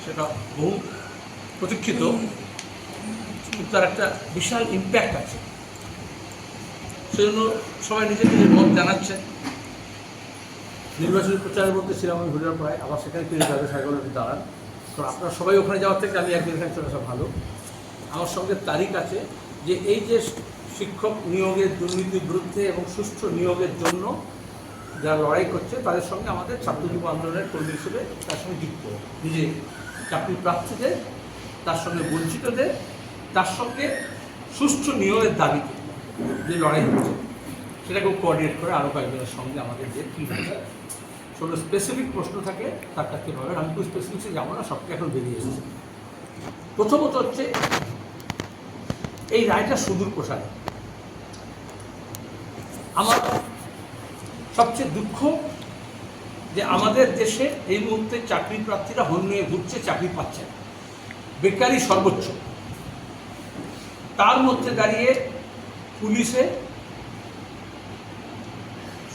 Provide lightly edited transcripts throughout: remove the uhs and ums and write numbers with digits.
সেটা বহু প্রতীক্ষিত, কিন্তু তার একটা বিশাল ইম্প্যাক্ট আছে। সেজন্য সবাই নিজের নিজের মত জানাচ্ছে। নির্বাচনী প্রচারের মধ্যে ছিলাম আমি হরিয়ারপাড়ায়, আবার সেখানে ফিরে যাবে 11:30 দাঁড়ান। তো আপনারা সবাই ওখানে যাওয়ার থেকে আমি একদিন এখানে চলে আসা ভালো। আমার সঙ্গে তারিখ আছে যে এই যে শিক্ষক নিয়োগের দুর্নীতির বিরুদ্ধে এবং সুষ্ঠু নিয়োগের জন্য যারা লড়াই করছে তাদের সঙ্গে আমাদের ছাত্র যুব আন্দোলনের কর্মী হিসেবে তার সঙ্গে যুক্ত, নিজে চাকরি প্রার্থীদের, তার সঙ্গে বঞ্চিতদের, তার সঙ্গে সুষ্ঠু নিয়োগের দাবিতে যে লড়াই হচ্ছে সেটাকেও কোঅর্ডিনেট করে আরও কয়েকজনের সঙ্গে আমাদের যে কী হচ্ছে কোনো স্পেসিফিক প্রশ্ন থাকে তার কাছে পাবেন। আমি খুব স্পেসিফিক্সে যাবো না, সবটা এখন বেরিয়ে এসেছে। প্রথমত হচ্ছে এই রায়টা সুদূর প্রসারী। আমার সবচেয়ে দুঃখ যে আমাদের দেশে এই মুহূর্তে চাকরি প্রার্থীরা হন্যে ঘুরছে, চাকরি পাচ্ছে না, বেকারি সর্বোচ্চ। তার মধ্যে দাঁড়িয়ে পুলিশে,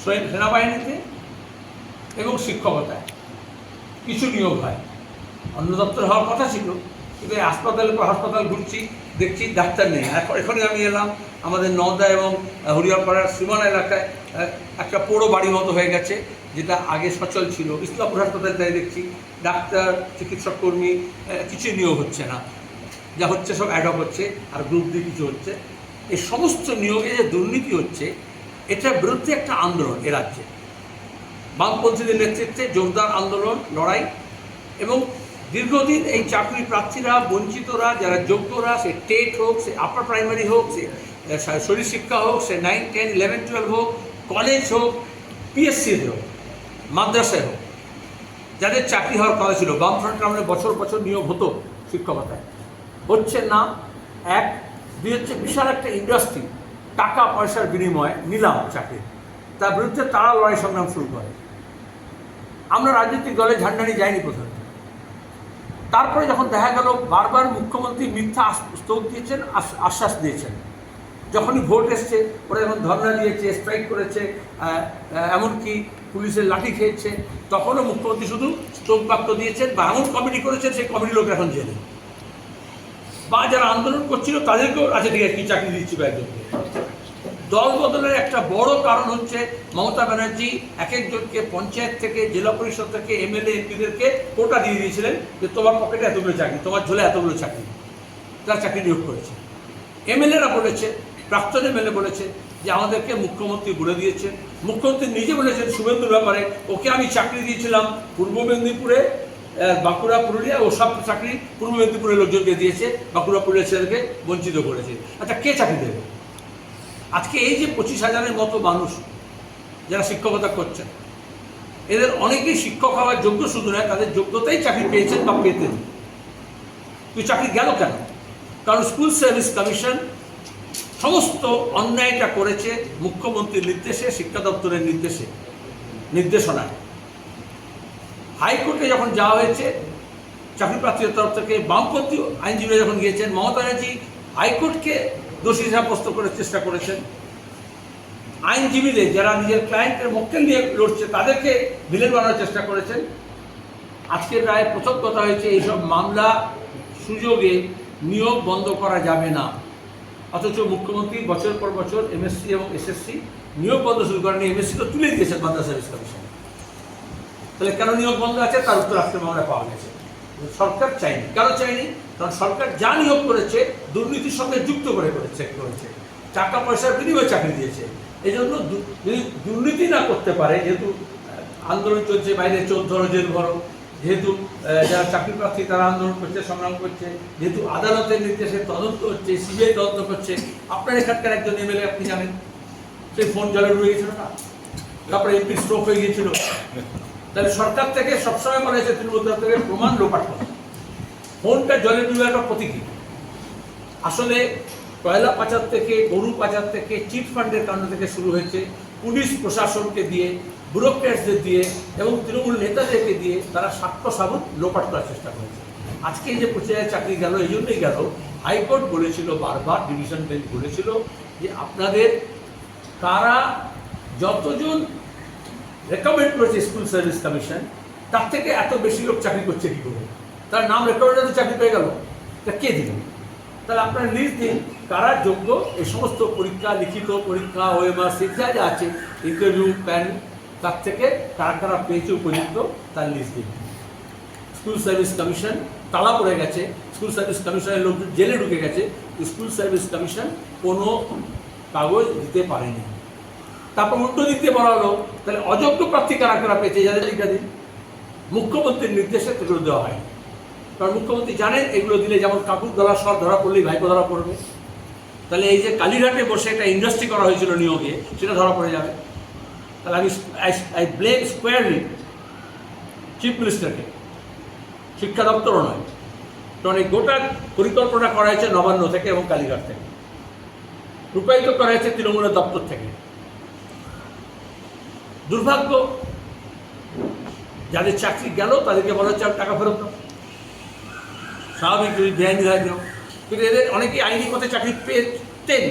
সেনাবাহিনীতে এবং শিক্ষকতায় কিছু নিয়োগ হয়। অন্য দপ্তর হওয়ার কথা ছিল, কিন্তু এই হাসপাতাল ঘুরছি, দেখছি ডাক্তার নেই। এখনই আমি এলাম আমাদের নওদা এবং হরিয়ারপাড়ার সীমানা এলাকায় একটা পোড়ো বাড়ি মতো হয়ে গেছে, যেটা আগে সচল ছিল। ইসলামপুর হাসপাতালে তাই দেখছি ডাক্তার, চিকিৎসক কর্মী কিছু নিয়োগ হচ্ছে না, যা হচ্ছে সব অ্যাডক হচ্ছে আর গ্রুপ দিয়ে কিছু হচ্ছে। এই সমস্ত নিয়োগে যে দুর্নীতি হচ্ছে এটার বিরুদ্ধে একটা আন্দোলন এ রাজ্যে, বামপন্থীদের নেতৃত্বে জোরদার আন্দোলন, লড়াই। এবং দীর্ঘদিন এই চাকরি প্রার্থীরা, বঞ্চিতরা, যারা যোগ্যরা, সে টেট হোক, সে আপার প্রাইমারি হোক, সে শরীর শিক্ষা হোক, সে 9, 10, 11, 12 হোক, কলেজ হোক, পিএসসিতে হোক, মাদ্রাসায় হোক, যাদের চাকরি হওয়ার কথা ছিল, বামফ্রন্ট আমলে বছর বছর নিয়োগ হতো শিক্ষকতায়, হচ্ছে না। এক, দুই হচ্ছে বিশাল একটা ইন্ডাস্ট্রি, টাকা পয়সার বিনিময়ে নিলাম চাকরি, তার বিরুদ্ধে তারা লড়াই সংগ্রাম শুরু করে। আমরা রাজনৈতিক দলে ঝান্ডা নিয়ে যাইনি প্রথমে। তারপরে যখন দেখা গেল বারবার মুখ্যমন্ত্রী মিথ্যা স্তোক দিয়েছেন, আশ্বাস দিয়েছেন, যখনই ভোট এসছে ওরা যখন ধর্ণা দিয়েছে, স্ট্রাইক করেছে, এমনকি পুলিশের লাঠি খেয়েছে, তখনও মুখ্যমন্ত্রী শুধু স্তোক বাক্য দিয়েছেন বা এমন কমিটি করেছেন সেই কমিটির লোক এখন জেলে, বা যারা আন্দোলন করছিল তাদেরকেও আচ্ছা ঠিক আছে কি চাকরি দিচ্ছি বা একজনকে। দল বদলের একটা বড় কারণ হচ্ছে মমতা ব্যানার্জি এক একজনকে পঞ্চায়েত থেকে, জেলা পরিষদ থেকে, এমএলএ এমপিদেরকে কোটা দিয়ে দিয়েছিলেন যে তোমার পকেটে এতগুলো চাকরি, তোমার ঝোলে এতগুলো চাকরি, তারা চাকরি নিয়োগ করেছে। এমএলএরা বলেছে, প্রাক্তন এমএলএ বলেছে যে আমাদেরকে মুখ্যমন্ত্রী বলে দিয়েছেন। মুখ্যমন্ত্রী নিজে বলেছেন শুভেন্দুর ব্যাপারে, ওকে আমি চাকরি দিয়েছিলাম পূর্ব মেদিনীপুরে, বাঁকুড়া, পুরুলিয়া, ও সব চাকরি পূর্ব মেদিনীপুরের লোকজনকে দিয়েছে, বাঁকুড়া, পুরুলিয়া ছেলেকে বঞ্চিত করেছে। আচ্ছা কে চাকরি দেবে? আজকে এই যে 25,000-এর মতো মানুষ যারা শিক্ষকতা করছেন, এদের অনেকেই শিক্ষক হওয়ার যোগ্য, শুধু নয় তাদের যোগ্যতাই চাকরি পেয়েছেন বা পেতেন। তুই চাকরি গেল কেন? কারণ স্কুল সার্ভিস কমিশন সমস্ত অন্যায়টা করেছে মুখ্যমন্ত্রীর নির্দেশে, শিক্ষা দপ্তরের নির্দেশনায়। হাইকোর্টে যখন যাওয়া হয়েছে চাকরি প্রার্থীদের তরফ থেকে, বামপন্থী আইনজীবীরা যখন গিয়েছেন, মমতা ব্যানার্জি হাইকোর্টকে দোষী সাব্যস্ত করার চেষ্টা করেছেন। আইনজীবীদের যারা নিজের ক্লায়েন্টের মক্কেল নিয়ে লড়ছে তাদেরকে ভিলেন বানানোর চেষ্টা করেছেন। আজকের রায়ে প্রথম কথা হয়েছে এইসব মামলা সুযোগে নিয়োগ বন্ধ করা যাবে না, অথচ মুখ্যমন্ত্রী বছর পর বছর এমএসসি এবং এসএসসি নিয়োগ বন্ধ শুরু করেনি। এমএসসি তো তুলে দিয়েছেন মাদ্রাসা সার্ভিস কমিশন। তাহলে কেন নিয়োগ বন্ধ আছে তার উত্তর আজকে মামলা পাওয়া গেছে। সরকার চায়নি। কেন চায়নি? কারণ সরকার যা নিয়োগ করেছে দুর্নীতির সঙ্গে যুক্ত করে করেছে, টাকা পয়সার বিনিময়ে চাকরি দিয়েছে। এই জন্য যদি দুর্নীতি না করতে পারে, যেহেতু আন্দোলন চলছে, বাইরে চোর ধরো, জেল ভরো, যেহেতু যারা চাকরি প্রার্থী তারা আন্দোলন করছে, সংগ্রাম করছে, যেহেতু আদালতের নির্দেশে তদন্ত হচ্ছে, সিবিআই তদন্ত করছে। আপনার এখানকার একজন এমএলএ আপনি জানেন, সেই ফোন জলে ডুবে গেছিল না, তারপরে এমপি স্ট্রোক হয়ে গিয়েছিল। তাহলে সরকার থেকে সবসময় বলা হয়েছে তৃণমূল থেকে প্রমাণ লোপাট করা, ফোনটা জলে ডুবে একটা প্রতীকী। আসলে কয়লা পাচার থেকে, গরু পাচার থেকে, চিট ফান্ডের কাণ্ড থেকে শুরু হয়েছে, পুলিশ প্রশাসনকে দিয়ে, ব্যুরোক্র্যাটসদের দিয়ে এবং তৃণমূল নেতাদেরকে দিয়ে তারা সাক্ষ্য সাবুত লোপাট করার চেষ্টা করেছে। আজকে এই যে 25,000 চাকরি গেল, এই জন্যই গেল, হাইকোর্ট বলেছিল বারবার, ডিভিশন বেঞ্চ বলেছিল যে আপনাদের কারা যতজন রেকমেন্ড করেছে স্কুল সার্ভিস কমিশন, তার থেকে এত বেশি লোক চাকরি করছে কী করে? তার নাম রেকর্ডে চাকরি পেয়ে গেল, তা কে দিলেন? তাহলে আপনারা লিস্ট দিন কারা যোগ্য, এই সমস্ত পরীক্ষা, লিখিত পরীক্ষা, ওএমআর সিট যা যা আছে, ইন্টারভিউ প্যান, তার থেকে কারা কারা পেয়েছে উপযুক্ত তার লিস্ট দিন। স্কুল সার্ভিস কমিশন তালা পড়ে গেছে, স্কুল সার্ভিস কমিশনের লোক জেলে ঢুকে গেছে, স্কুল সার্ভিস কমিশন কোনো কাগজ দিতে পারেনি। তারপর উল্টো দিক দিয়ে বলা হলো তাহলে অযোগ্য প্রার্থী কারা কারা পেয়েছে, যাদের লিখা দিন। মুখ্যমন্ত্রীর নির্দেশে এগুলো দেওয়া হয়, কারণ মুখ্যমন্ত্রী জানেন এগুলো দিলে যেমন কাকুর গলার স্বর ধরা পড়লেই ভাইপো ধরা পড়বে। তাহলে এই যে কালীঘাটে বসে একটা ইন্ডাস্ট্রি করা হয়েছিল নিয়োগে, সেটা ধরা পড়ে যাবে। তাহলে আমি আই ব্লেম স্কোয়ারলি চিফ মিনিস্টারকে, শিক্ষা দপ্তরও নয়, কারণ এই গোটা পরিকল্পনা করা হয়েছে নবান্ন থেকে এবং কালীঘাট থেকে, রূপায়িত করা হয়েছে তৃণমূলের দপ্তর থেকে। দুর্ভাগ্য, যাদের চাকরি গেল তাদেরকে বলা হচ্ছে টাকা ফেরত দাও, স্বাভাবিক যদি বেআইনি হয় দাও। কিন্তু এদের অনেকেই আইনি পথে চাকরি পেতেন,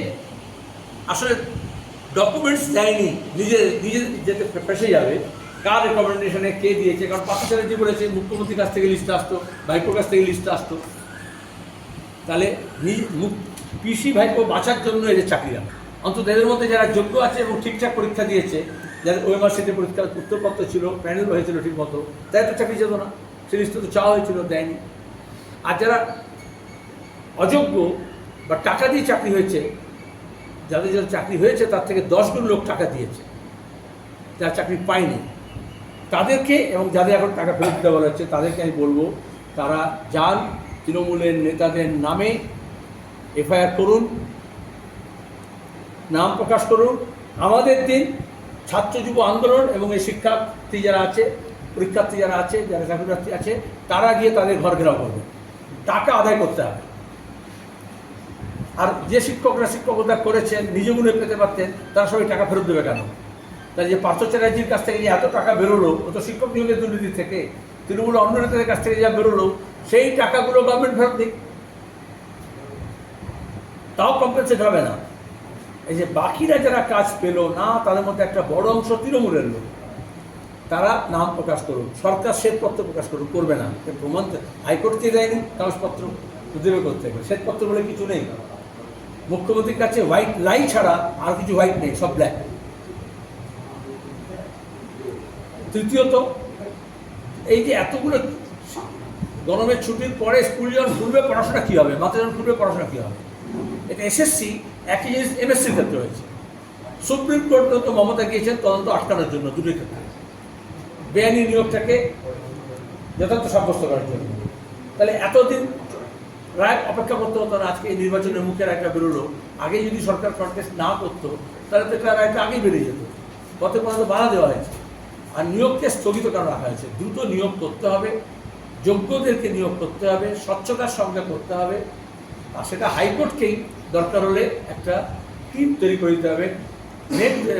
আসলে ডকুমেন্টস দেয়নি, নিজের যেতে ফেসে যাবে কার রেকমেন্ডেশনে কে দিয়েছে। কারণ পার্থ চ্যাটার্জি বলেছে মুখ্যমন্ত্রীর কাছ থেকে লিস্ট আসতো, ভাইপোর কাছ থেকে লিস্ট আসতো। তাহলে পিসি ভাইপো বাঁচার জন্য এদের চাকরি দেয়। অন্তত এদের মধ্যে যারা যোগ্য আছে এবং ঠিকঠাক পরীক্ষা দিয়েছে, যাদের ওএমআর সিটে পরীক্ষার উত্তরপত্র ছিল, প্যানেল হয়েছিল ঠিক মতো, তাই তো চাকরি যেত না, সে লিস্ট তো চাওয়া হয়েছিল, দেয়নি। আর যারা অযোগ্য বা টাকা দিয়ে চাকরি হয়েছে, যাদের যাদের চাকরি হয়েছে তার থেকে 10 গুণ লোক টাকা দিয়েছে, যারা চাকরি পায়নি তাদেরকে, এবং যাদের এখন টাকা ফেরত দিতে বলা হচ্ছে তাদেরকে আমি বলবো, তারা যান তৃণমূলের নেতাদের নামে এফআইআর করুন, নাম প্রকাশ করুন, আমাদের দিন ছাত্র যুব আন্দোলন এবং এই শিক্ষার্থী যারা আছে, পরীক্ষার্থী যারা আছে, যারা চাকরিপ্রার্থী আছে, তারা গিয়ে তাদের ঘর ঘেরাও করবে, টাকা আদায় করতে হবে। আর যে শিক্ষকরা শিক্ষকতা করেছেন, নিজ গুণে পেতে পারতেন, তারা সবাই টাকা ফেরত দেবে কেন? তাই যে পার্থ চ্যাটার্জির কাছ থেকে যে এত টাকা বেরোলো, ও তো শিক্ষক নিয়োগের দুর্নীতি থেকে, তৃণমূল অন্য নেতাদের কাছ থেকে যা বেরোলো, সেই টাকাগুলো গভর্নমেন্ট ফেরত দিক, তাও কম্পেনসেট হবে না। এই যে বাকিরা যারা কাজ পেল না, তাদের মধ্যে একটা বড় অংশ তৃণমূলের লোক, তারা নাম প্রকাশ করুন, সরকার শ্বেতপত্র প্রকাশ করুন, করবে না, প্রমাণ হাইকোর্ট দিয়ে দেয়নি কাগজপত্র, দেবে করতে হবে, শ্বেতপত্র বলে কিছু নেই। মুখ্যমন্ত্রীর কাছে হোয়াইট লাই ছাড়া আর কিছু হোয়াইট নেই, সব ব্ল্যাক। তৃতীয়ত, এই যে এতগুলো গরমের ছুটির পরে স্কুল যখন খুলবে, পড়াশোনা কী হবে, মাত্রা যখন খুলবে পড়াশোনা কী হবে? এটা এসএসসি, একই জিনিস এমএসসির ক্ষেত্রে হয়েছে। সুপ্রিম কোর্ট তো মমতা গিয়েছেন তদন্ত আটকানোর জন্য, দুটোই ক্ষেত্রে বেআইনি নিয়োগটাকে যথার্থ সাব্যস্ত করার জন্য। তাহলে এতদিন রায় অপেক্ষা করতে হতো না। আজকে এই নির্বাচনের মুখের একটা বেরোলো, আগে যদি সরকার কন্টেস্ট না করতো তাহলে তো একটা রায়টা আগেই বেরিয়ে যেত, পথে পথে বাধা দেওয়া হয়েছে। আর নিয়োগকে স্থগিত করা রাখা হয়েছে। দ্রুত নিয়োগ করতে হবে, যোগ্যদেরকে নিয়োগ করতে হবে, স্বচ্ছতার সঙ্গে করতে হবে। আর সেটা হাইকোর্টকেই দরকার হলে একটা টিম তৈরি করে দিতে হবে,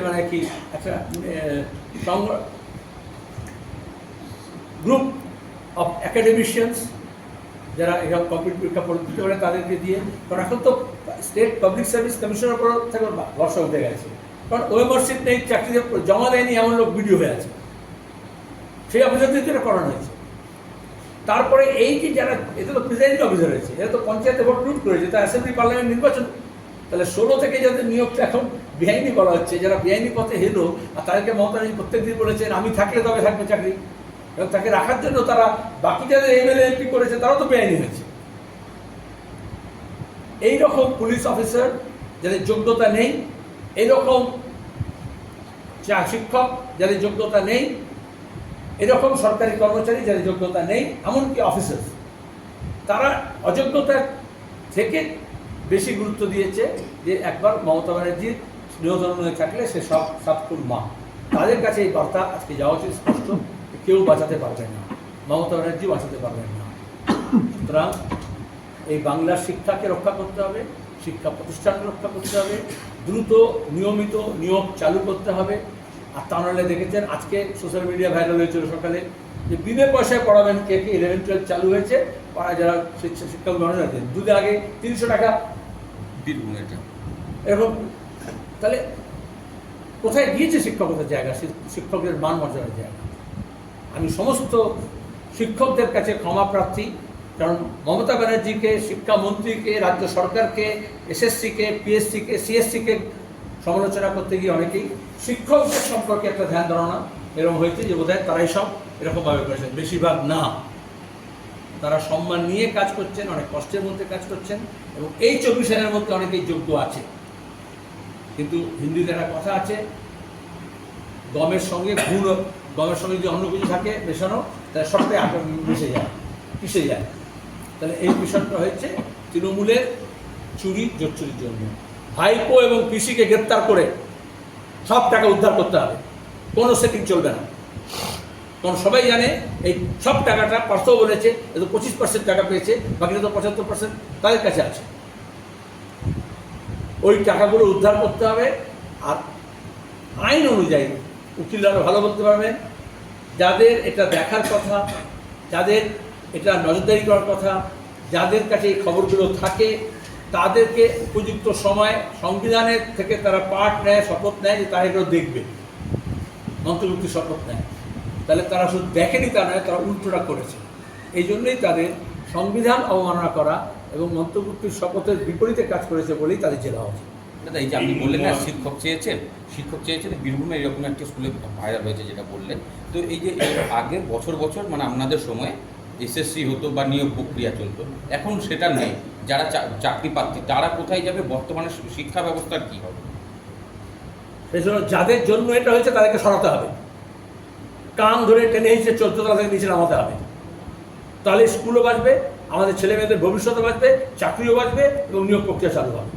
মানে কি একটা গ্রুপ অফ অ্যাকাডেমিশিয়ানস যারা এরকম কমপ্লিট পরীক্ষা দিতে পারে তাদেরকে দিয়ে। কারণ এখন তো স্টেট পাবলিক সার্ভিস কমিশনের উপর থেকে ভরসা উঠে গেছে, কারণ ওএমআর সিট নেই, চাকরি জমা দেয়নি এমন লোক ভিডিও হয়ে আছে, সেই অফিসারদের যেটা করানো হয়েছে। তারপরে এই যে যারা, এটা তো প্রিজাইডিং অফিসার হয়েছে, এরা তো পঞ্চায়েতে ভোট লুট করেছে, তা অ্যাসেম্বলি পার্লামেন্ট নির্বাচন। তাহলে 16 থেকে যাদের নিয়োগটা এখন বেআইনি বলা হচ্ছে, যারা বেআইনি পথে হেলো, আর তাদেরকে মমতা ব্যানার্জি প্রত্যেকদিন বলেছেন আমি থাকলে তবে থাকবে চাকরি, এবং তাকে রাখার জন্য তারা বাকি যাদের এমএলএ এমপি করেছে তারাও তো বেআইনি হয়েছে। এইরকম পুলিশ অফিসার যাদের যোগ্যতা নেই, এইরকম শিক্ষক যাদের যোগ্যতা নেই, এরকম সরকারি কর্মচারী যাদের যোগ্যতা নেই, এমনকি অফিসার, তারা অযোগ্যতা থেকে বেশি গুরুত্ব দিয়েছে যে একবার মমতা ব্যানার্জির নিয়ন্ত্রণে থাকলে সে সব সাতকুল মা। তাদের কাছে এই বার্তা আজকে যাওয়া উচিত স্পষ্ট, কেউ বাঁচাতে পারবেন না, মমতা ব্যানার্জি বাঁচাতে পারবেন না। সুতরাং এই বাংলার শিক্ষাকে রক্ষা করতে হবে, শিক্ষা প্রতিষ্ঠানকে রক্ষা করতে হবে, দ্রুত নিয়মিত নিয়োগ চালু করতে হবে। আর তা নাহলে দেখেছেন আজকে সোশ্যাল মিডিয়া ভাইরাল হয়েছিল সকালে যে বিনা পয়সায় পড়াবেন কে 11-12 চালু হয়েছে, পাড়া যারা শিক্ষক মানুষ আছেন, দুদিন আগে 300 টাকা বীরভূম, এটা এরকম। তাহলে কোথায় গিয়েছে শিক্ষকতার জায়গা, শিক্ষকদের মান মর্যাদার জায়গা? আমি সমস্ত শিক্ষকদের কাছে ক্ষমা প্রার্থী, কারণ মমতা ব্যানার্জিকে, শিক্ষামন্ত্রীকে, রাজ্য সরকারকে, এসএসসিকে, পিএসসিকে, সিএসসিকে সমালোচনা করতে গিয়ে অনেকেই শিক্ষকদের সম্পর্কে একটা ধ্যান ধারণা এরকম হয়েছে যে বোধহয় তারাই সব এরকমভাবে করেছেন। বেশিরভাগ না, তারা সম্মান নিয়ে কাজ করছেন, অনেক কষ্টের মধ্যে কাজ করছেন, এবং এই 24 সালের মধ্যে অনেকেই যোগ্য আছে। কিন্তু হিন্দিতে একটা কথা আছে, গমের সঙ্গে গমের সঙ্গে যদি অন্য কিছু থাকে মেশানো, তাহলে সবটাই মিশে যায়, পিষে যায়। তাহলে এই বিষয়টা হয়েছে তৃণমূলের চুরি জোচ্চুরির জন্য। ভাইপো এবং পিসিকে গ্রেপ্তার করে সব টাকা উদ্ধার করতে হবে, কোনো সেটিং চলবে না। কারণ সবাই জানে এই সব টাকাটা পার্থও বলেছে, এত 25% টাকা পেয়েছে, বাকিটা তো 75% তাদের কাছে আছে। ওই টাকাগুলো উদ্ধার করতে হবে। আর আইন অনুযায়ী উকিলরা ভালো বলতে পারবেন, যাদের এটা দেখার কথা, যাদের এটা নজরদারি করার কথা, যাদের কাছে এই খবরগুলো থাকে, তাদেরকে উপযুক্ত সময় সংবিধানের থেকে তারা পাঠ নেয়, শপথ নেয় যে তারা এগুলো দেখবে, অন্তর্ভুক্তির শপথ নেয়। তাহলে তারা শুধু দেখেনি তা নয়, তারা উল্টোটা করেছে। এই জন্যই তাদের সংবিধান অবমাননা করা এবং অন্তর্ভুক্তির শপথের বিপরীতে কাজ করেছে বলেই তাদের জেলা হচ্ছে। দাদা, এই যে আপনি বললেন না শিক্ষক চেয়েছেন বীরভূমে এরকম একটা স্কুলে ভাইরাল হয়েছে যেটা বললেন, তো এই যে আগে বছর মানে আপনাদের সময় এসএসসি হতো বা নিয়োগ প্রক্রিয়া চলতো, এখন সেটা নেই। যারা চাকরি প্রার্থী তারা কোথায় যাবে? বর্তমানে শিক্ষা ব্যবস্থার কী হবে? সেই জন্য যাদের জন্য এটা হয়েছে তাদেরকে সরাতে হবে, কান ধরে টেনে হিসেবে 14 তলা থেকে নিচে নামাতে হবে। তাহলে স্কুলও বাঁচবে, আমাদের ছেলে মেয়েদের ভবিষ্যৎও বাঁচবে, চাকরিও বাঁচবে এবং নিয়োগ প্রক্রিয়া চালু হবে,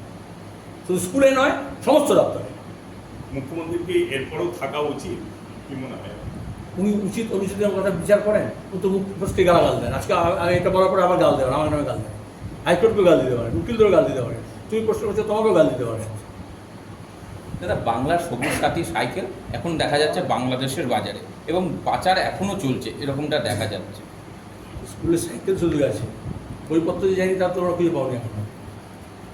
শুধু স্কুলে নয়, সমস্ত দপ্তরে। মুখ্যমন্ত্রীকে এরপরেও থাকা উচিত কি মনে হয়? উনি উচিত অনুচিতের কথা বিচার করেন, কিন্তু মুখ্যমন্ত্রী গালাগাল দেন। আজকে এটা বলার পরে আবার গাল দেবেন, আমার নামে গাল দেবেন, হাইকোর্টকেও গাল দিতে পারেন, উকিলদেরও গাল দিতে পারেন, তুমি প্রশ্ন করছো তোমাকেও গাল দিতে পারেন। দাদা, বাংলার সবুজ সাথী সাইকেল এখন দেখা যাচ্ছে বাংলাদেশের বাজারে এবং পাচার এখনও চলছে, এরকমটা দেখা যাচ্ছে। স্কুলের সাইকেল শুধু আছে, বইপত্র যে জানি তা তোমরা খুঁজে পাও না এখন।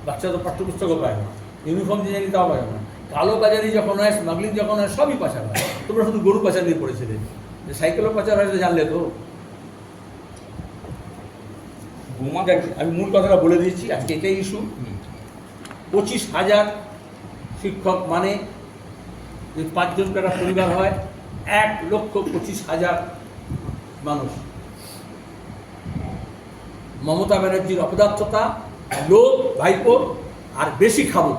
বাচ্চারা তো পাঠ্যপুস্তকও পায় না, ইউনিফর্ম যে জানি তাও পায় না। কালো বাজারি যখন হয়, স্মাগলিং যখন হয়, সবই পাচার হয়। তোমরা শুধু গরু পাচার নিয়ে পড়েছিলে, যে সাইকেলও পাচার হয় জানলে তো। আমি মূল কথাটা বলে দিয়েছি, আজকে এটাই ইস্যু। 25,000 শিক্ষক মানে যদি 5 জন একটা পরিবার হয়, 1,25,000 মানুষ। মমতা ব্যানার্জির অপদার্থতা, লোভ, ভাইপো আর বেশি খাবো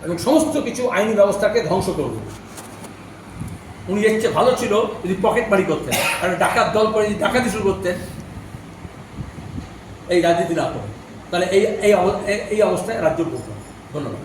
এবং সমস্ত কিছু আইনি ব্যবস্থাকে ধ্বংস করবে। উনি এর চেয়ে ভালো ছিল যদি পকেট মারি করতেন, আর ডাকাত দল করে যদি ডাকাতি শুরু করতেন, এই রাজনীতি না করে, তাহলে এই অবস্থায় রাজ্য করতেন। ধন্যবাদ।